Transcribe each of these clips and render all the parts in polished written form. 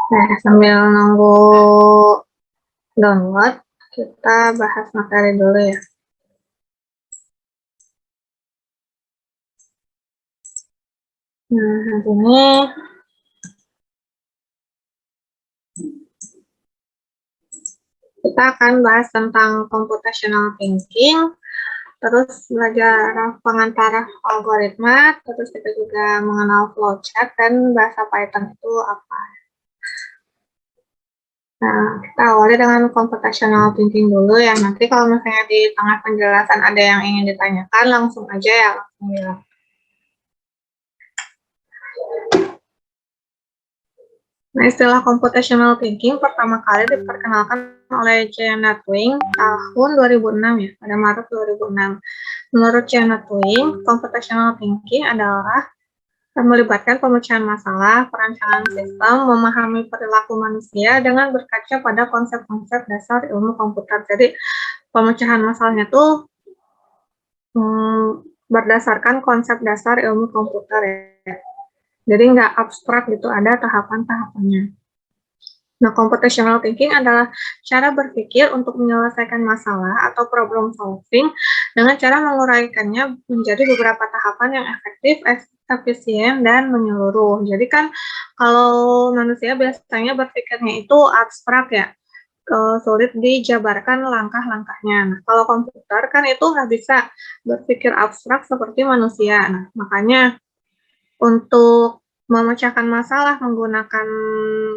Nah, sambil nunggu download, kita bahas materi dulu ya. Nah, hari ini kita akan bahas tentang computational thinking, terus belajar pengantar algoritma, terus kita juga mengenal flowchart dan bahasa Python itu apa. Nah, kita awali dengan computational thinking dulu ya. Nanti kalau misalnya di tengah penjelasan ada yang ingin ditanyakan, langsung aja ya, langsung bilang. Nah, istilah computational thinking pertama kali diperkenalkan oleh Janet Wing tahun 2006 ya, pada Maret 2006. Menurut Janet Wing, computational thinking adalah melibatkan pemecahan masalah, perancangan sistem, memahami perilaku manusia dengan berkaca pada konsep-konsep dasar ilmu komputer. Jadi, pemecahan masalahnya tuh berdasarkan konsep dasar ilmu komputer ya. Jadi nggak abstrak gitu, ada tahapan-tahapannya. Nah, computational thinking adalah cara berpikir untuk menyelesaikan masalah atau problem solving dengan cara menguraikannya menjadi beberapa tahapan yang efektif, efisien, dan menyeluruh. Jadi kan kalau manusia biasanya berpikirnya itu abstrak ya, sulit dijabarkan langkah-langkahnya. Nah, kalau komputer kan itu nggak bisa berpikir abstrak seperti manusia. Nah, makanya untuk memecahkan masalah menggunakan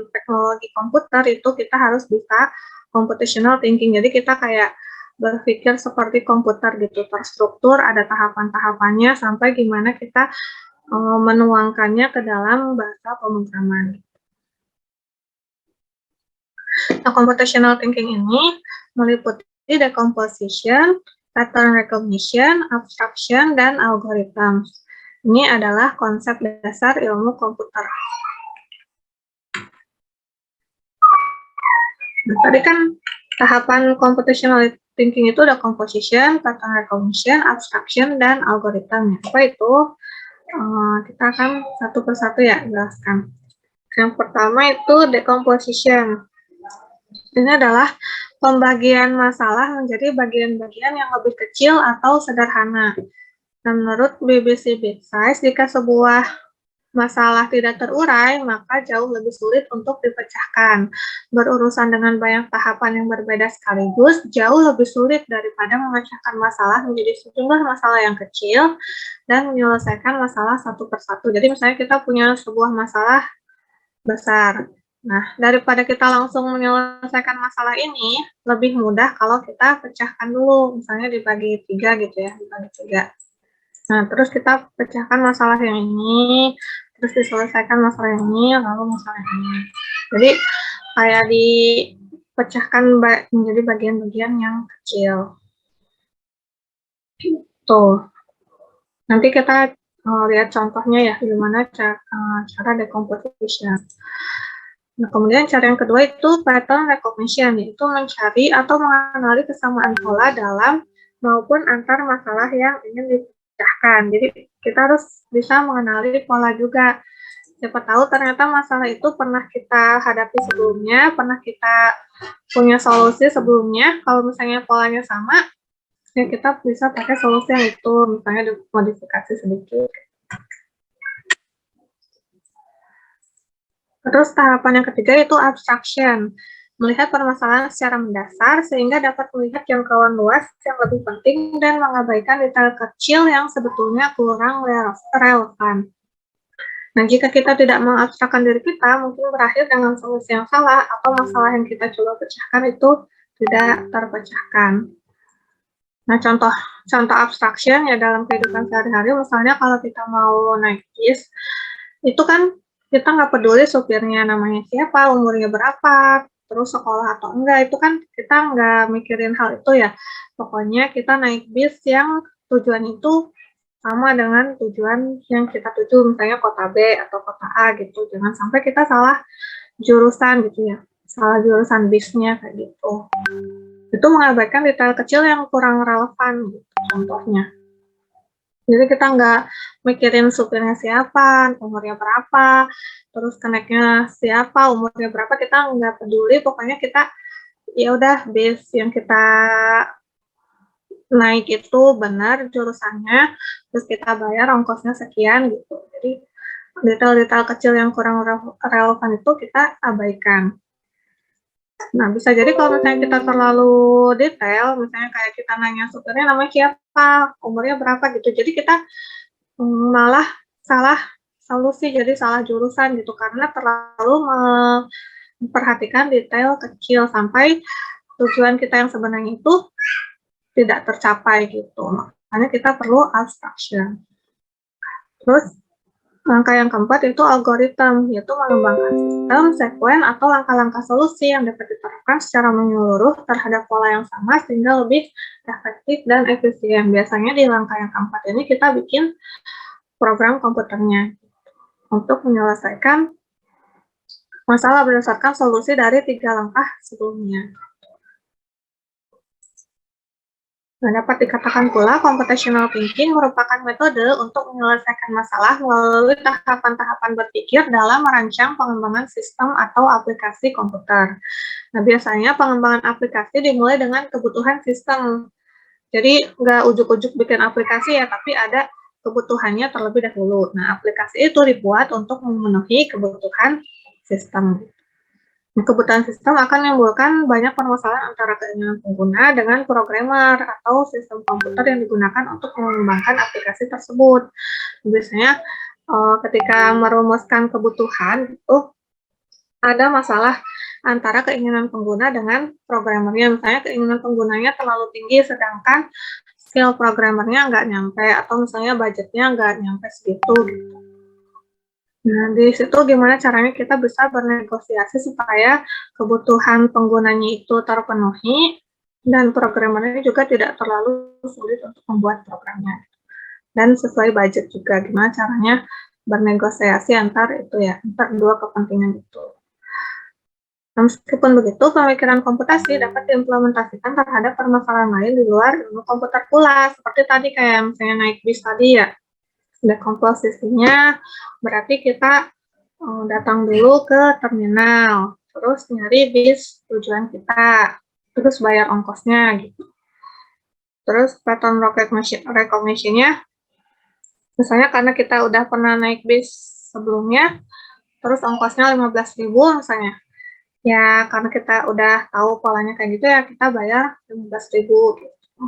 teknologi komputer itu kita harus bisa computational thinking. Jadi kita kayak berpikir seperti komputer gitu, terstruktur, ada tahapan-tahapannya sampai gimana kita menuangkannya ke dalam bahasa pemrograman. Nah, computational thinking ini meliputi decomposition, pattern recognition, abstraction, dan algorithms. Ini adalah konsep dasar ilmu komputer. Nah, tadi kan tahapan computational thinking itu ada composition, pattern recognition, abstraction, dan algoritma. Apa itu? Kita akan satu persatu ya jelaskan. Yang pertama itu decomposition. Ini adalah pembagian masalah menjadi bagian-bagian yang lebih kecil atau sederhana. Nah, menurut BBC Big Size, jika sebuah masalah tidak terurai, maka jauh lebih sulit untuk dipecahkan. Berurusan dengan banyak tahapan yang berbeda sekaligus, jauh lebih sulit daripada memecahkan masalah menjadi sejumlah masalah yang kecil dan menyelesaikan masalah satu persatu. Jadi misalnya kita punya sebuah masalah besar. Nah, daripada kita langsung menyelesaikan masalah ini, lebih mudah kalau kita pecahkan dulu, misalnya dibagi 3 gitu ya, dibagi 3. Nah, terus kita pecahkan masalah yang ini, terus diselesaikan masalah yang ini, lalu masalah yang ini. Jadi, kayak dipecahkan menjadi bagian-bagian yang kecil. Tuh. Nanti kita lihat contohnya ya, gimana cara decomposition. Nah, kemudian cara yang kedua itu pattern recognition, yaitu mencari atau mengenali kesamaan pola dalam maupun antar masalah yang ingin dipecahkan. Jadi kita harus bisa mengenali pola juga. Siapa tahu ternyata masalah itu pernah kita hadapi sebelumnya, pernah kita punya solusi sebelumnya. Kalau misalnya polanya sama, ya kita bisa pakai solusi yang itu, misalnya dimodifikasi sedikit. Terus tahapan yang ketiga itu abstraction, melihat permasalahan secara mendasar sehingga dapat melihat jangkauan luas yang lebih penting dan mengabaikan detail kecil yang sebetulnya kurang relevan. Nah, jika kita tidak mengabstrakkan diri kita, mungkin berakhir dengan solusi yang salah atau masalah yang kita coba pecahkan itu tidak terpecahkan. Nah, contoh abstraction ya dalam kehidupan sehari-hari, misalnya kalau kita mau naik bis, itu kan kita nggak peduli supirnya namanya siapa, umurnya berapa, terus sekolah atau enggak, itu kan kita nggak mikirin hal itu ya. Pokoknya kita naik bis yang tujuan itu sama dengan tujuan yang kita tuju, misalnya kota B atau kota A gitu. Jangan sampai kita salah jurusan gitu ya, salah jurusan bisnya kayak gitu. Itu mengabaikan detail kecil yang kurang relevan gitu, contohnya. Jadi kita nggak mikirin supirnya siapa, umurnya berapa, terus keneknya siapa, umurnya berapa, kita nggak peduli, pokoknya kita ya udah bis yang kita naik itu benar jurusannya, terus kita bayar ongkosnya sekian gitu. Jadi detail-detail kecil yang kurang relevan itu kita abaikan. Nah, bisa jadi kalau misalnya kita terlalu detail, misalnya kayak kita nanya supirnya namanya siapa, umurnya berapa gitu. Jadi kita malah salah solusi, jadi salah jurusan gitu karena terlalu memperhatikan detail kecil sampai tujuan kita yang sebenarnya itu tidak tercapai gitu. Makanya kita perlu abstraction. Terus langkah yang keempat itu algoritma, yaitu mengembangkan sistem, sekuen, atau langkah-langkah solusi yang dapat diterapkan secara menyeluruh terhadap pola yang sama sehingga lebih efektif dan efisien. Biasanya di langkah yang keempat ini kita bikin program komputernya untuk menyelesaikan masalah berdasarkan solusi dari 3 langkah sebelumnya. Nah, dapat dikatakan pula computational thinking merupakan metode untuk menyelesaikan masalah melalui tahapan-tahapan berpikir dalam merancang pengembangan sistem atau aplikasi komputer. Nah, biasanya pengembangan aplikasi dimulai dengan kebutuhan sistem. Jadi, nggak ujuk-ujuk bikin aplikasi ya, tapi ada kebutuhannya terlebih dahulu. Nah, aplikasi itu dibuat untuk memenuhi kebutuhan sistem. Kebutuhan sistem akan menimbulkan banyak permasalahan antara keinginan pengguna dengan programmer atau sistem komputer yang digunakan untuk mengembangkan aplikasi tersebut. Biasanya ketika merumuskan kebutuhan itu ada masalah antara keinginan pengguna dengan programmernya. Misalnya keinginan penggunanya terlalu tinggi sedangkan skill programmernya nggak nyampe atau misalnya budgetnya nggak nyampe segitu. Nah, di situ gimana caranya kita bisa bernegosiasi supaya kebutuhan penggunanya itu terpenuhi dan programmernya juga tidak terlalu sulit untuk membuat programnya. Dan sesuai budget juga, gimana caranya bernegosiasi antar dua kepentingan itu. Nah, meskipun begitu, pemikiran komputasi dapat diimplementasikan terhadap permasalahan lain di luar ilmu komputer pula, seperti tadi kayak misalnya naik bis tadi ya, dekomposisinya berarti kita datang dulu ke terminal, terus nyari bis tujuan kita, terus bayar ongkosnya gitu. Terus pattern recognition-nya, misalnya karena kita udah pernah naik bis sebelumnya, terus ongkosnya 15.000 misalnya. Ya, karena kita udah tahu polanya kayak gitu ya, kita bayar 15.000 gitu.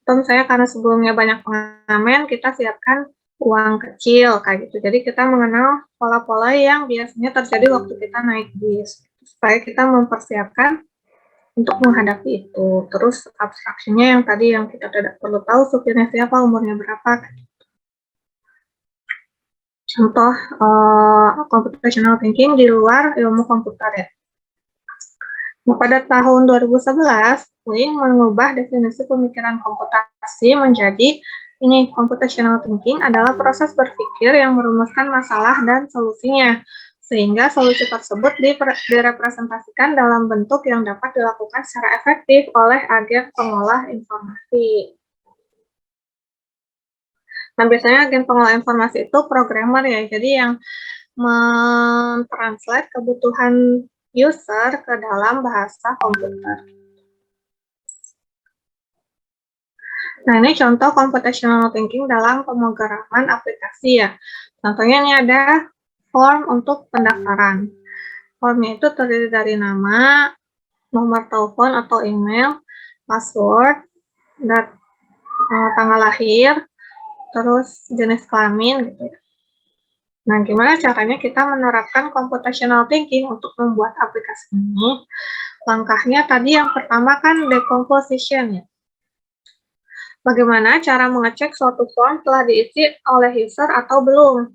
Atau misalnya karena sebelumnya banyak pengamen, kita siapkan uang kecil kayak gitu. Jadi kita mengenal pola-pola yang biasanya terjadi waktu kita naik bis supaya kita mempersiapkan untuk menghadapi itu. Terus abstraksinya yang tadi yang kita tidak perlu tahu supirnya siapa, umurnya berapa. Contoh computational thinking di luar ilmu komputer ya. Nah, pada tahun 2011, Wing mengubah definisi pemikiran komputasi menjadi ini, computational thinking adalah proses berpikir yang merumuskan masalah dan solusinya, sehingga solusi tersebut direpresentasikan dalam bentuk yang dapat dilakukan secara efektif oleh agen pengolah informasi. Nah, biasanya agen pengolah informasi itu programmer ya, jadi yang mentranslate kebutuhan user ke dalam bahasa komputer. Nah, ini contoh computational thinking dalam pemrograman aplikasi ya. Contohnya ini ada form untuk pendaftaran. Formnya itu terdiri dari nama, nomor telepon atau email, password, dan tanggal lahir, terus jenis kelamin gitu ya. Nah, gimana caranya kita menerapkan computational thinking untuk membuat aplikasi ini? Langkahnya tadi yang pertama kan decomposition ya. Bagaimana cara mengecek suatu form telah diisi oleh user atau belum?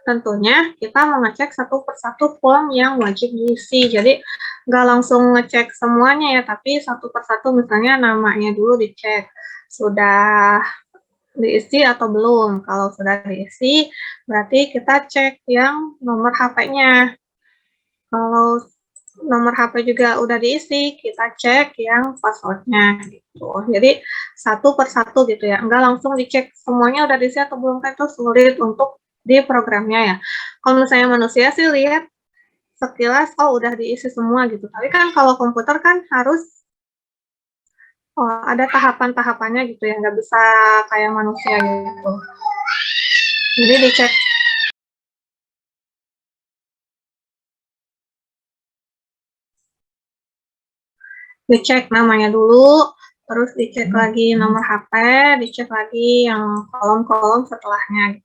Tentunya kita mengecek satu persatu form yang wajib diisi. Jadi nggak langsung ngecek semuanya ya, tapi satu persatu misalnya namanya dulu dicek. Sudah diisi atau belum? Kalau sudah diisi, berarti kita cek yang nomor HP-nya. Kalau nomor HP juga udah diisi, kita cek yang passwordnya gitu. Jadi satu per satu gitu ya, enggak langsung dicek semuanya udah diisi atau belum, kan itu sulit untuk di programnya ya. Kalau misalnya manusia sih lihat sekilas, oh udah diisi semua gitu. Tapi kan kalau komputer kan harus ada tahapan-tahapannya gitu ya, nggak bisa kayak manusia gitu. Jadi dicek namanya dulu, terus dicek lagi nomor HP, dicek lagi yang kolom-kolom setelahnya.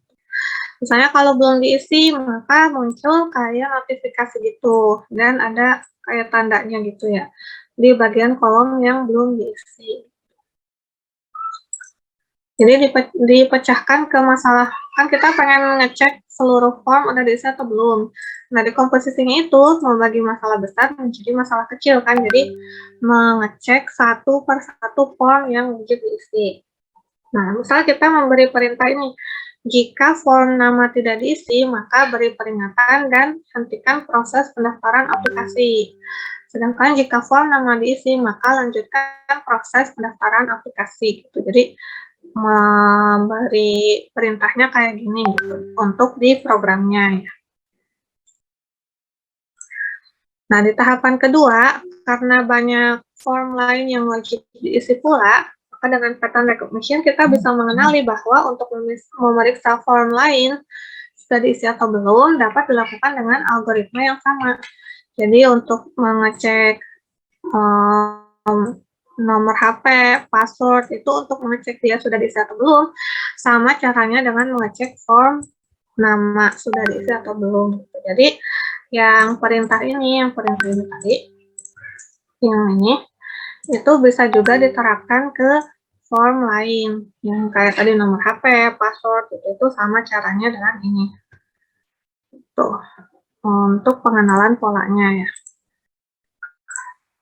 Misalnya kalau belum diisi, maka muncul kayak notifikasi gitu, dan ada kayak tandanya gitu ya, di bagian kolom yang belum diisi. Jadi dipecahkan ke masalah, kan kita pengen ngecek seluruh form udah diisi atau belum. Nah, di komposisinya itu membagi masalah besar menjadi masalah kecil kan, jadi mengecek satu per satu form yang wajib diisi. Nah, misalnya kita memberi perintah ini, jika form nama tidak diisi, maka beri peringatan dan hentikan proses pendaftaran aplikasi. Sedangkan jika form nama diisi, maka lanjutkan proses pendaftaran aplikasi. Gitu. Jadi, memberi perintahnya kayak gini gitu, untuk di programnya ya. Nah, di tahapan kedua, karena banyak form lain yang wajib diisi pula, maka dengan pattern recognition kita bisa mengenali bahwa untuk memeriksa form lain sudah diisi atau belum dapat dilakukan dengan algoritma yang sama. Jadi untuk mengecek nomor HP, password, itu untuk mengecek dia sudah diisi atau belum, sama caranya dengan mengecek form nama sudah diisi atau belum. Jadi yang perintah ini tadi, yang ini, itu bisa juga diterapkan ke form lain, yang kayak tadi nomor HP, password, itu sama caranya dengan ini. Tuh, untuk pengenalan polanya ya.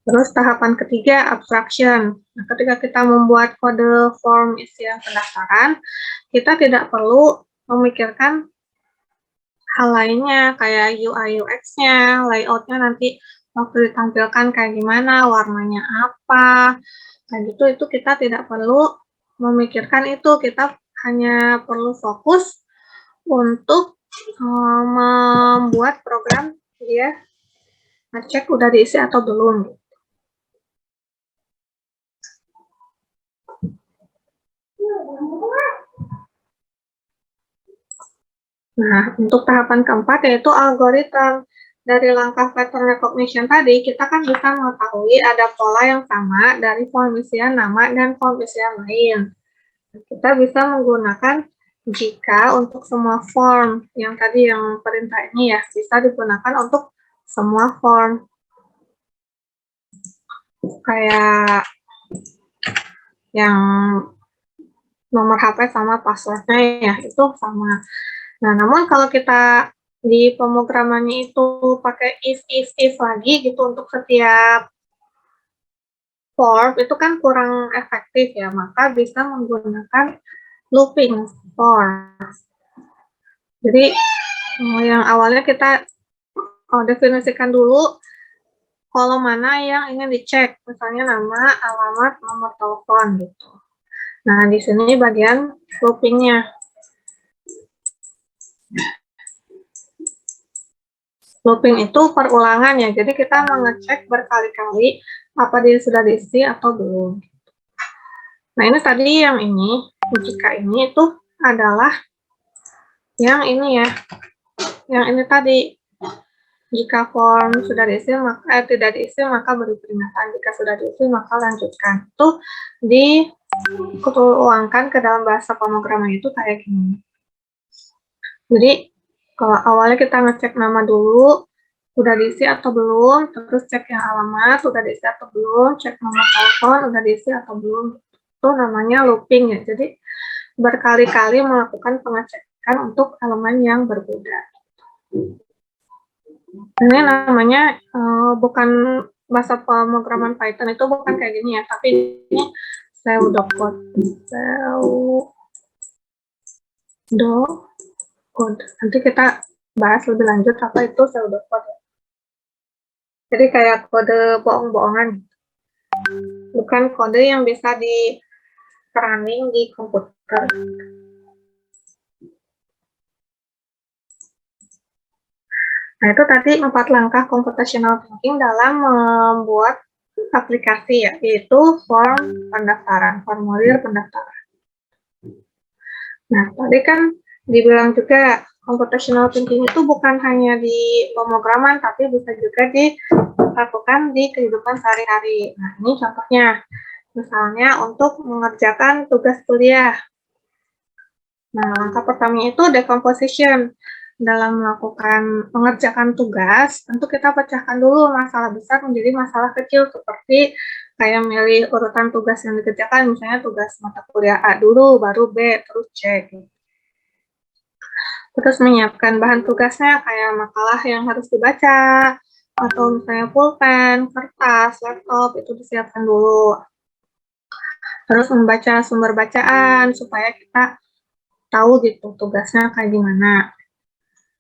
Terus tahapan ketiga, abstraction. Nah, ketika kita membuat kode form isian pendaftaran, kita tidak perlu memikirkan hal lainnya, kayak UI UX-nya, layout-nya nanti waktu ditampilkan kayak gimana, warnanya apa, kayak gitu, itu kita tidak perlu memikirkan itu, kita hanya perlu fokus untuk membuat program dia ngecek udah diisi atau belum. Nah, untuk tahapan keempat yaitu algoritma. Dari langkah pattern recognition tadi, kita kan bisa mengetahui ada pola yang sama dari form isian nama dan form isian lain. Kita bisa menggunakan jika untuk semua form, yang tadi yang perintah ini ya, bisa digunakan untuk semua form. Kayak yang nomor HP sama passwordnya ya, itu sama. Nah, namun kalau kita di pemrogramannya itu pakai if lagi gitu untuk setiap form, itu kan kurang efektif ya, maka bisa menggunakan looping form. Jadi, yang awalnya kita definisikan dulu kolom mana yang ingin dicek, misalnya nama, alamat, nomor telepon gitu. Nah, di sini bagian loopingnya. Looping itu perulangan ya, jadi kita mengecek berkali-kali apa dia sudah diisi atau belum. Nah, ini tadi yang ini, jika ini itu adalah yang ini ya, yang ini tadi. Jika form sudah diisi, maka tidak diisi, maka beri peringatan. Jika sudah diisi, maka lanjutkan. Itu dituangkan ke dalam bahasa pemrograman itu kayak gini. Jadi, kalau awalnya kita ngecek nama dulu, udah diisi atau belum, terus cek yang alamat, udah diisi atau belum, cek nomor telepon, udah diisi atau belum. Itu namanya looping ya. Jadi, berkali-kali melakukan pengecekan untuk elemen yang berbeda. Ini namanya bukan bahasa pemrograman Python, itu bukan kayak gini ya, tapi ini pseudocode. Nanti kita bahas lebih lanjut apa itu pseudocode. Jadi kayak kode bohong-bohongan, bukan kode yang bisa di running di komputer. Nah, itu tadi 4 langkah computational thinking dalam membuat aplikasi ya, yaitu formulir pendaftaran. Nah, tadi kan dibilang juga computational thinking itu bukan hanya di pemrograman, tapi bisa juga dilakukan di kehidupan sehari-hari. Nah, ini contohnya. Misalnya untuk mengerjakan tugas kuliah. Nah, langkah pertama itu decomposition. Dalam mengerjakan tugas, tentu kita pecahkan dulu masalah besar menjadi masalah kecil, seperti kayak milih urutan tugas yang dikerjakan, misalnya tugas mata kuliah A dulu, baru B, terus C. Terus menyiapkan bahan tugasnya kayak makalah yang harus dibaca, atau misalnya pulpen, kertas, laptop, itu disiapkan dulu. Terus membaca sumber bacaan supaya kita tahu gitu tugasnya kayak gimana.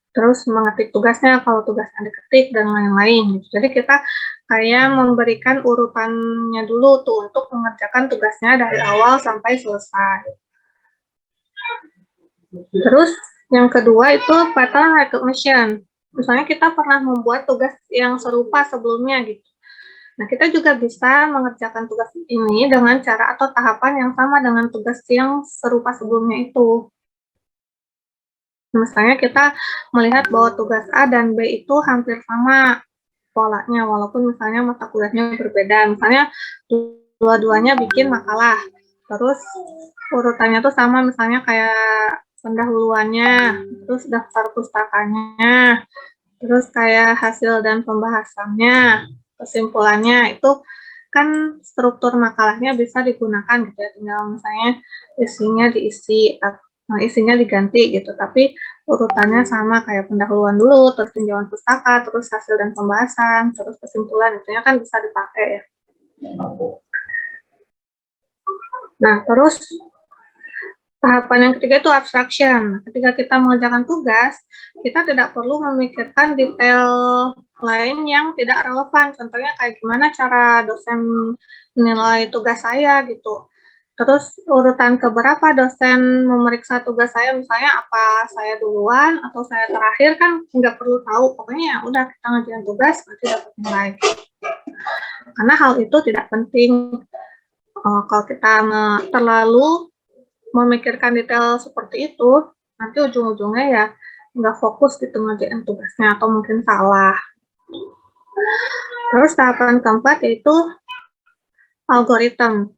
Terus mengetik tugasnya kalau tugasnya diketik dan lain-lain. Jadi kita kayak memberikan urutannya dulu tuh untuk mengerjakan tugasnya dari awal sampai selesai. Terus yang kedua itu pattern recognition. Misalnya kita pernah membuat tugas yang serupa sebelumnya gitu. Nah, kita juga bisa mengerjakan tugas ini dengan cara atau tahapan yang sama dengan tugas yang serupa sebelumnya itu. Misalnya kita melihat bahwa tugas A dan B itu hampir sama polanya, walaupun misalnya mata kuliahnya berbeda. Misalnya dua-duanya bikin makalah, terus urutannya tuh sama, misalnya kayak pendahuluannya, terus daftar pustakanya, terus kayak hasil dan pembahasannya, kesimpulannya, itu kan struktur makalahnya bisa digunakan gitu ya, tinggal misalnya isinya diganti gitu, tapi urutannya sama kayak pendahuluan dulu, terus tinjauan pustaka, terus hasil dan pembahasan, terus kesimpulan, itu kan bisa dipakai ya. Nah, terus tahapan yang ketiga itu abstraction. Ketika kita mengerjakan tugas, kita tidak perlu memikirkan detail lain yang tidak relevan. Contohnya kayak gimana cara dosen menilai tugas saya gitu. Terus urutan keberapa dosen memeriksa tugas saya, misalnya apa saya duluan atau saya terakhir, kan nggak perlu tahu. Pokoknya ya udah kita ngerjain tugas, berarti dapat nilai. Karena hal itu tidak penting. Kalau kita terlalu memikirkan detail seperti itu, nanti ujung-ujungnya ya nggak fokus gitu ngerjain tugasnya atau mungkin salah. Terus tahapan keempat yaitu algoritma.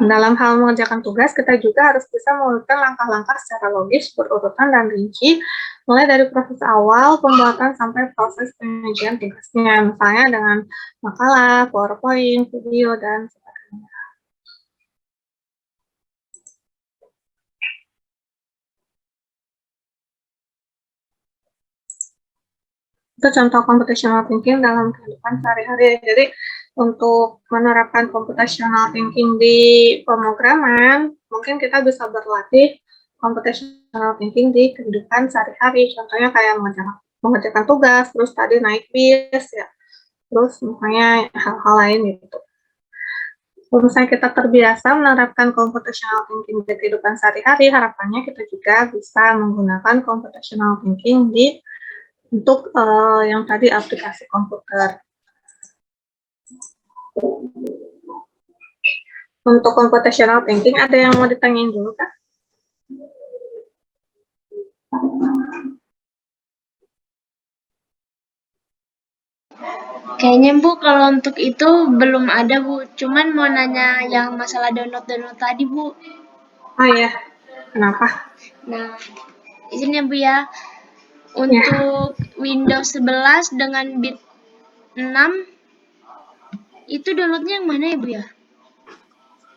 Dalam hal mengerjakan tugas, kita juga harus bisa mengurutkan langkah-langkah secara logis, berurutan dan rinci, mulai dari proses awal pembuatan sampai proses penyajian tugasnya, misalnya dengan makalah, PowerPoint, video, dan sebagainya. Itu contoh computational thinking dalam kehidupan sehari-hari. Jadi untuk menerapkan computational thinking di pemrograman, mungkin kita bisa berlatih computational thinking di kehidupan sehari-hari. Contohnya kayak mengerjakan tugas, terus tadi naik bis, ya, terus misalnya hal-hal lain gitu. Kalau misalnya kita terbiasa menerapkan computational thinking di kehidupan sehari-hari, harapannya kita juga bisa menggunakan computational thinking untuk yang tadi aplikasi komputer. Untuk computational thinking, ada yang mau ditanyain dulu, Kak? Kayaknya Bu, kalau untuk itu belum ada Bu. Cuman mau nanya yang masalah download-download tadi Bu. Oh ya, kenapa? Nah, izin ya Bu ya. Ya, Untuk Windows 11 dengan bit 6, itu downloadnya yang mana ya Bu ya?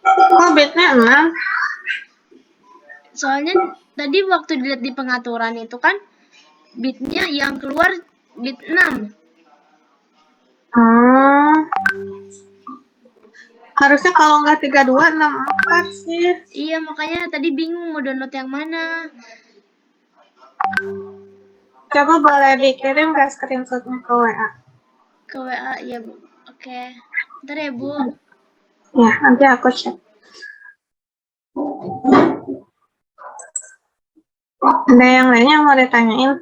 kok bitnya 6? Soalnya tadi waktu dilihat di pengaturan itu kan bitnya yang keluar bit 6. Harusnya kalau nggak 32, 64 sih. Iya, makanya tadi bingung mau download yang mana. Coba boleh dikirim nggak screenshotnya ke WA? ke WA ya Bu. Oke. Ntar ya Bu. Ya, nanti aku cek. Ada yang lainnya yang mau ditanyain?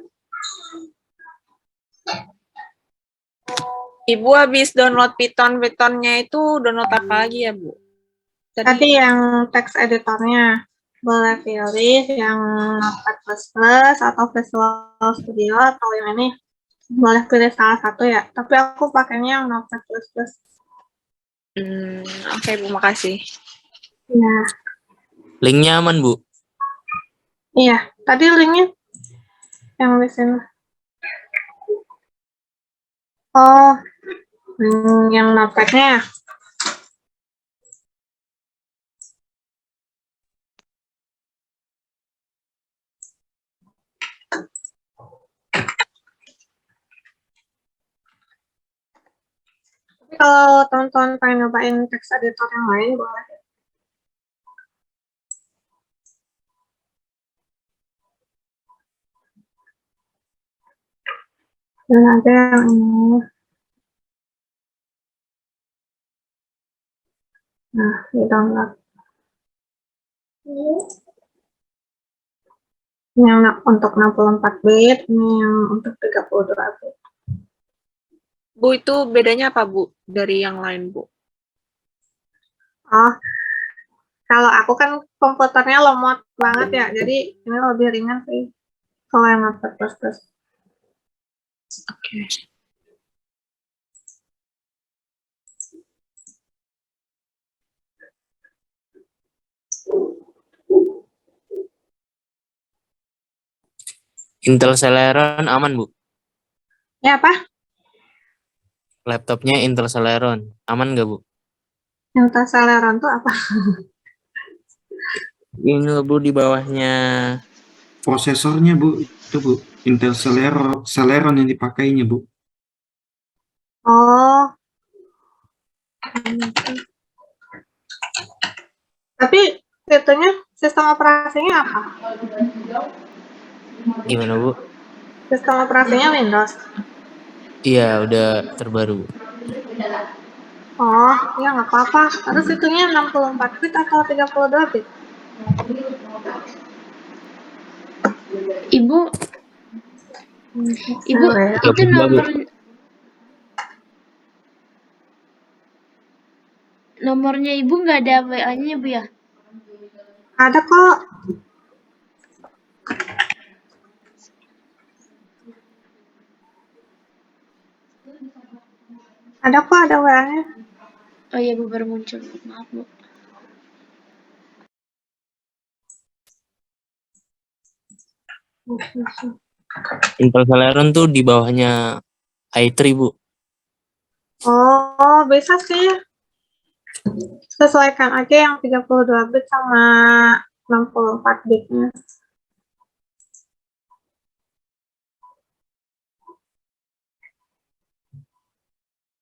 Ibu habis download Python-nya itu download apa lagi ya, Bu? Tadi yang text editornya boleh pilih yang Notepad++ atau Visual Studio atau yang ini. Boleh pilih salah satu ya. Tapi aku pakainya yang Notepad++. Oke, Bu, makasih. Ya, Linknya aman, Bu? iya. Tadi linknya yang di sini. Oh, yang Notepad-nya. Tapi kalau teman-teman pengen nyobain text editor yang lain, boleh. Dan ada yang ini. Nah, di download. Ini yang untuk 64 bit, ini yang untuk 32 bit. Bu, itu bedanya apa, Bu, dari yang lain, Bu? Oh, kalau aku kan komputernya lemot banget ya, jadi ini lebih ringan sih. Kalau yang Notepad++. Oke. Intel Celeron aman, Bu? Ya apa? Laptopnya Intel Celeron. Aman nggak, Bu? Intel Celeron tuh apa? Ini Bu di bawahnya. Prosesornya, Bu. Itu, Bu. Intel Celeron yang dipakainya, Bu. Oh. Tapi itunya sistem operasinya apa? Gimana, Bu? Sistem operasinya Windows. Iya, udah terbaru. Oh, ya nggak apa-apa. Terus itunya 64 bit atau 32 bit? Ibu, Ibu itu 32, Bu. nomornya Ibu nggak ada WA-nya Bu ya? Ada kok. Ada kok, ada WA-nya. Oh iya Bu, baru muncul. Maaf Bu. Intel Celeron tuh di bawahnya i3, Bu. Oh, bisa sih. Sesuaikan aja yang 32 bit sama 64 bitnya.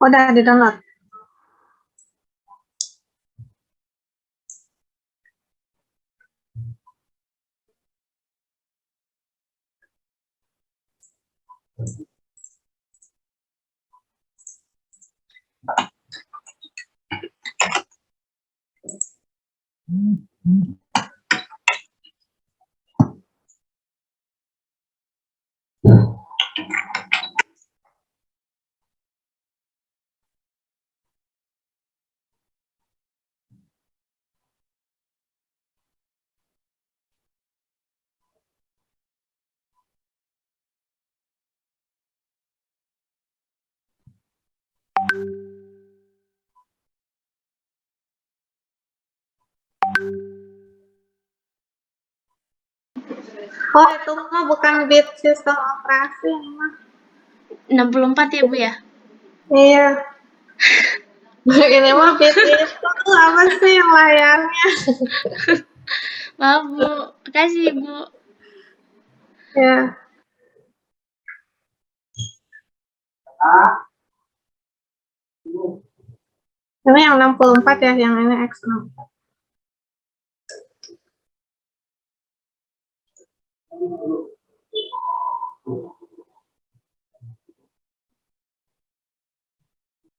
Udah di-download. Oh, itu mah bukan bit sistem operasi, ini mah. 64 ya Bu ya? Iya. Ini mah bit itu apa sih yang layarnya? Maaf Bu, makasih Bu. Ya. Ini yang 64 ya, yang ini X64.